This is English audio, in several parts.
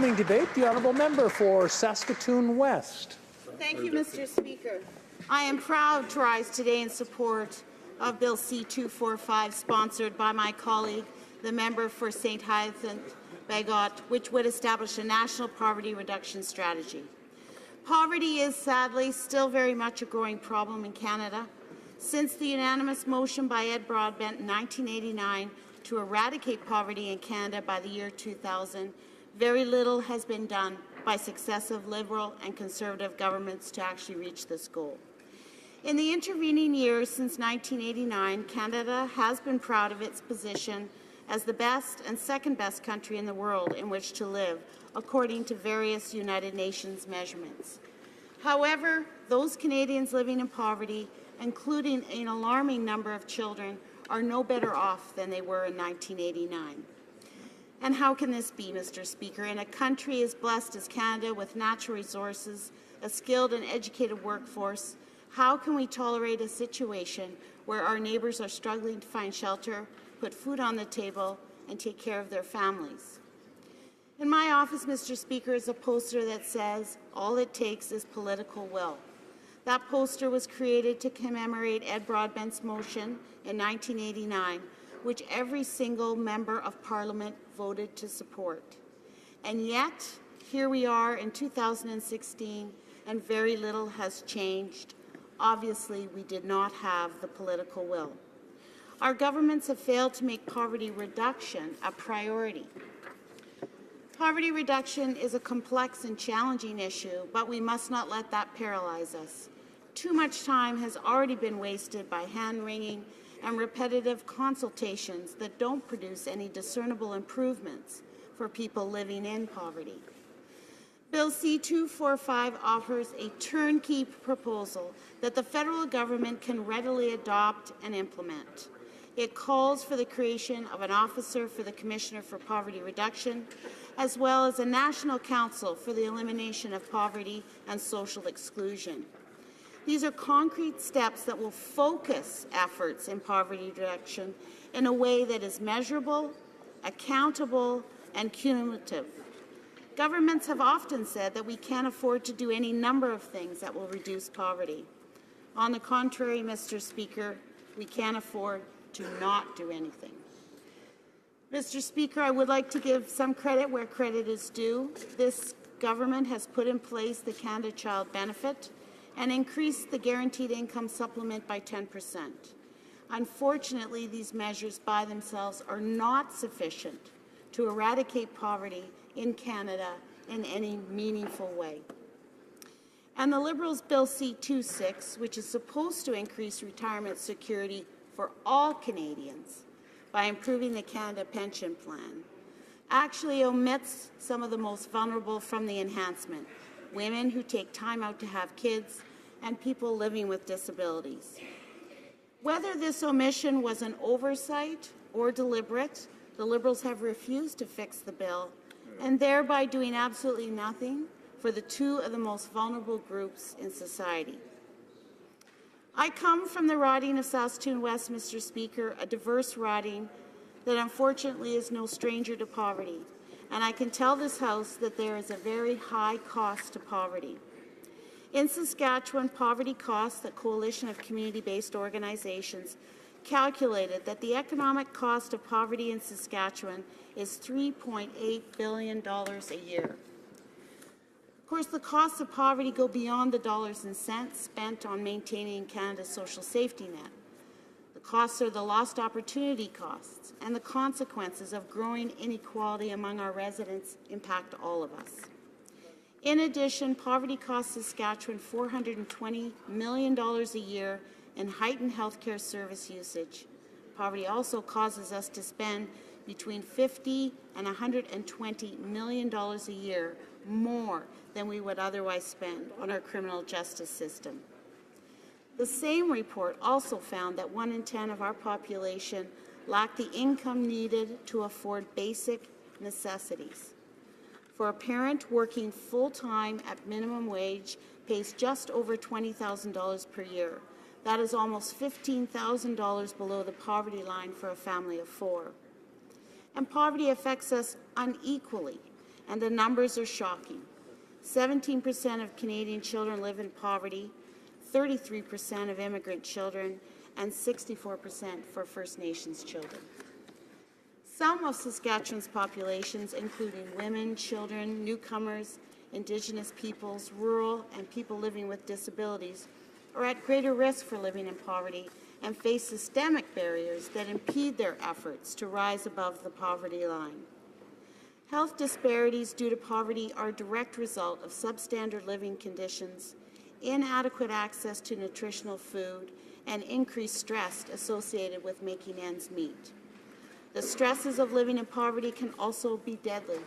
resuming debate, the honourable member for Saskatoon West. Thank you, Mr. Speaker. I am proud to rise today in support of Bill C245, sponsored by my colleague, the member for St. Hyacinthe-Bagot, which would establish a national poverty reduction strategy. Poverty is sadly still very much a growing problem in Canada. Since the unanimous motion by Ed Broadbent in 1989 to eradicate poverty in Canada by the year 2000, very little has been done by successive Liberal and Conservative governments to actually reach this goal. In the intervening years since 1989, Canada has been proud of its position as the best and second best country in the world in which to live, according to various United Nations measurements. However, those Canadians living in poverty, including an alarming number of children, are no better off than they were in 1989. And how can this be, Mr. Speaker? In a country as blessed as Canada, with natural resources, a skilled and educated workforce, how can we tolerate a situation where our neighbours are struggling to find shelter, put food on the table, and take care of their families? In my office, Mr. Speaker, is a poster that says, "All it takes is political will." That poster was created to commemorate Ed Broadbent's motion in 1989, which every single member of Parliament voted to support. And yet, here we are in 2016, and very little has changed. Obviously, we did not have the political will. Our governments have failed to make poverty reduction a priority. Poverty reduction is a complex and challenging issue, but we must not let that paralyze us. Too much time has already been wasted by hand-wringing and repetitive consultations that don't produce any discernible improvements for people living in poverty. Bill C245 offers a turnkey proposal that the federal government can readily adopt and implement. It calls for the creation of an officer for the Commissioner for Poverty Reduction, as well as a National Council for the Elimination of Poverty and Social Exclusion. These are concrete steps that will focus efforts in poverty reduction in a way that is measurable, accountable, and cumulative. Governments have often said that we can't afford to do any number of things that will reduce poverty. On the contrary, Mr. Speaker, we can't afford to not do anything. Mr. Speaker, I would like to give some credit where credit is due. This government has put in place the Canada Child Benefit and increased the guaranteed income supplement by 10%. Unfortunately, these measures by themselves are not sufficient to eradicate poverty in Canada in any meaningful way. And the Liberals' Bill C-26, which is supposed to increase retirement security for all Canadians by improving the Canada Pension Plan, actually omits some of the most vulnerable from the enhancement: women who take time out to have kids and people living with disabilities. Whether this omission was an oversight or deliberate, the Liberals have refused to fix the bill, and thereby doing absolutely nothing for the two of the most vulnerable groups in society. I come from the riding of Saskatoon West, Mr. Speaker, a diverse riding that unfortunately is no stranger to poverty, and I can tell this House that there is a very high cost to poverty. In Saskatchewan, Poverty Costs, a coalition of community-based organizations, calculated that the economic cost of poverty in Saskatchewan is $3.8 billion a year. Of course, the costs of poverty go beyond the dollars and cents spent on maintaining Canada's social safety net. The costs are the lost opportunity costs, and the consequences of growing inequality among our residents impact all of us. In addition, poverty costs Saskatchewan $420 million a year in heightened healthcare service usage. Poverty also causes us to spend between $50 and $120 million a year more than we would otherwise spend on our criminal justice system. The same report also found that 1 in 10 of our population lack the income needed to afford basic necessities. For a parent working full-time at minimum wage pays just over $20,000 per year. That is almost $15,000 below the poverty line for a family of 4. And poverty affects us unequally, and the numbers are shocking. 17% of Canadian children live in poverty, 33% of immigrant children, and 64% for First Nations children. Some of Saskatchewan's populations, including women, children, newcomers, Indigenous peoples, rural, and people living with disabilities, are at greater risk for living in poverty and face systemic barriers that impede their efforts to rise above the poverty line. Health disparities due to poverty are a direct result of substandard living conditions, inadequate access to nutritional food, and increased stress associated with making ends meet. The stresses of living in poverty can also be deadly.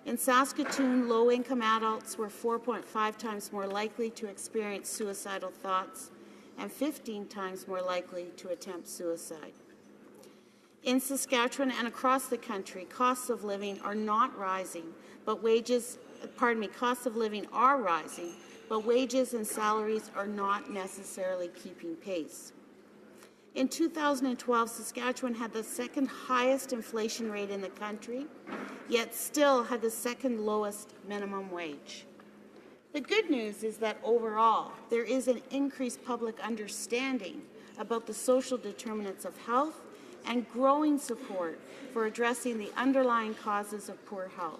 In Saskatoon, low-income adults were 4.5 times more likely to experience suicidal thoughts and 15 times more likely to attempt suicide. In Saskatchewan and across the country, costs of living are not rising, but costs of living are rising, but wages and salaries are not necessarily keeping pace. In 2012, Saskatchewan had the second highest inflation rate in the country, yet still had the second lowest minimum wage. The good news is that overall, there is an increased public understanding about the social determinants of health and growing support for addressing the underlying causes of poor health.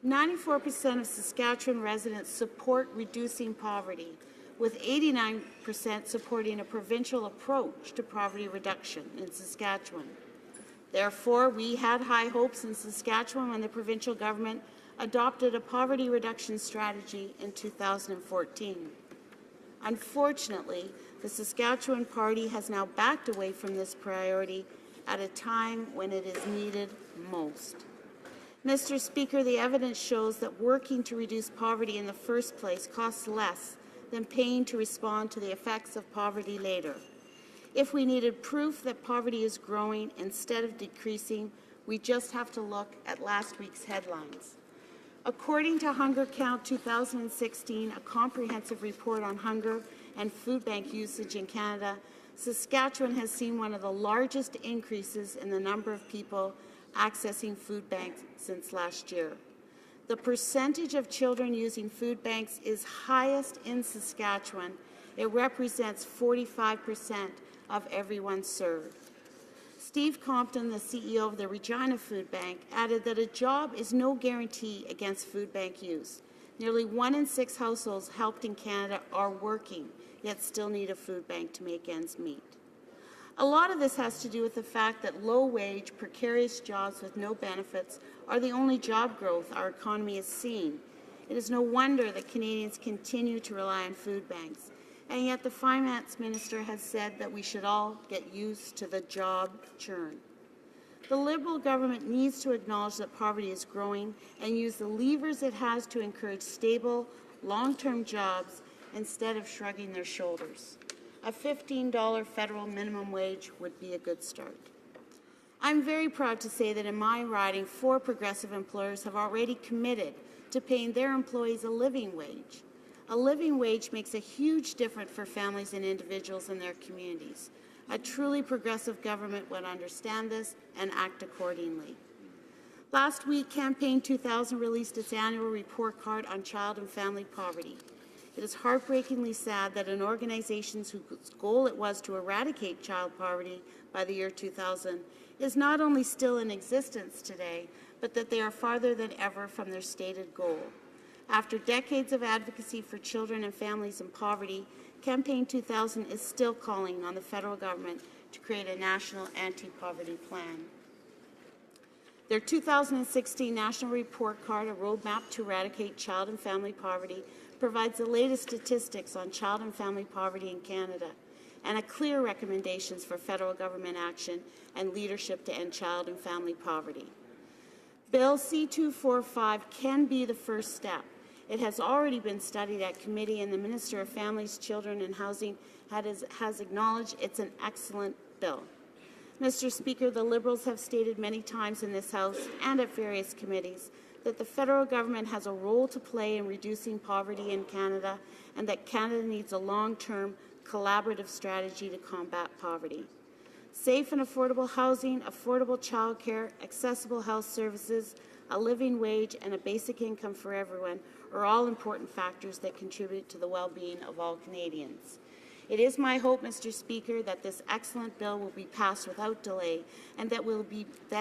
94% of Saskatchewan residents support reducing poverty, with 89% supporting a provincial approach to poverty reduction in Saskatchewan. Therefore, we had high hopes in Saskatchewan when the provincial government adopted a poverty reduction strategy in 2014. Unfortunately, the Saskatchewan Party has now backed away from this priority at a time when it is needed most. Mr. Speaker, the evidence shows that working to reduce poverty in the first place costs less than paying to respond to the effects of poverty later. If we needed proof that poverty is growing instead of decreasing, we just have to look at last week's headlines. According to Hunger Count 2016, a comprehensive report on hunger and food bank usage in Canada, Saskatchewan has seen one of the largest increases in the number of people accessing food banks since last year. The percentage of children using food banks is highest in Saskatchewan. It represents 45% of everyone served. Steve Compton, the CEO of the Regina Food Bank, added that a job is no guarantee against food bank use. Nearly 1 in 6 households helped in Canada are working, yet still need a food bank to make ends meet. A lot of this has to do with the fact that low-wage, precarious jobs with no benefits are the only job growth our economy has seen. It is no wonder that Canadians continue to rely on food banks, and yet the Finance Minister has said that we should all get used to the job churn. The Liberal government needs to acknowledge that poverty is growing and use the levers it has to encourage stable, long-term jobs instead of shrugging their shoulders. A $15 federal minimum wage would be a good start. I'm very proud to say that in my riding, 4 progressive employers have already committed to paying their employees a living wage. A living wage makes a huge difference for families and individuals in their communities. A truly progressive government would understand this and act accordingly. Last week, Campaign 2000 released its annual report card on child and family poverty. It is heartbreakingly sad that an organization whose goal it was to eradicate child poverty by the year 2000 is not only still in existence today, but that they are farther than ever from their stated goal. After decades of advocacy for children and families in poverty, Campaign 2000 is still calling on the federal government to create a national anti-poverty plan. Their 2016 National Report Card, A Roadmap to Eradicate Child and Family Poverty, provides the latest statistics on child and family poverty in Canada and a clear recommendations for federal government action and leadership to end child and family poverty. Bill C245 can be the first step. It has already been studied at committee, and the Minister of Families, Children and Housing has acknowledged it's an excellent bill. Mr. Speaker, the Liberals have stated many times in this House and at various committees that the federal government has a role to play in reducing poverty in Canada and that Canada needs a long-term collaborative strategy to combat poverty. Safe and affordable housing, affordable childcare, accessible health services, a living wage, and a basic income for everyone are all important factors that contribute to the well-being of all Canadians. It is my hope, Mr. Speaker, that this excellent bill will be passed without delay and that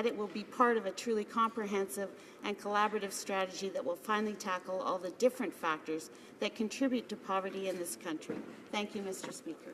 it will be part of a truly comprehensive and collaborative strategy that will finally tackle all the different factors that contribute to poverty in this country. Thank you, Mr. Speaker.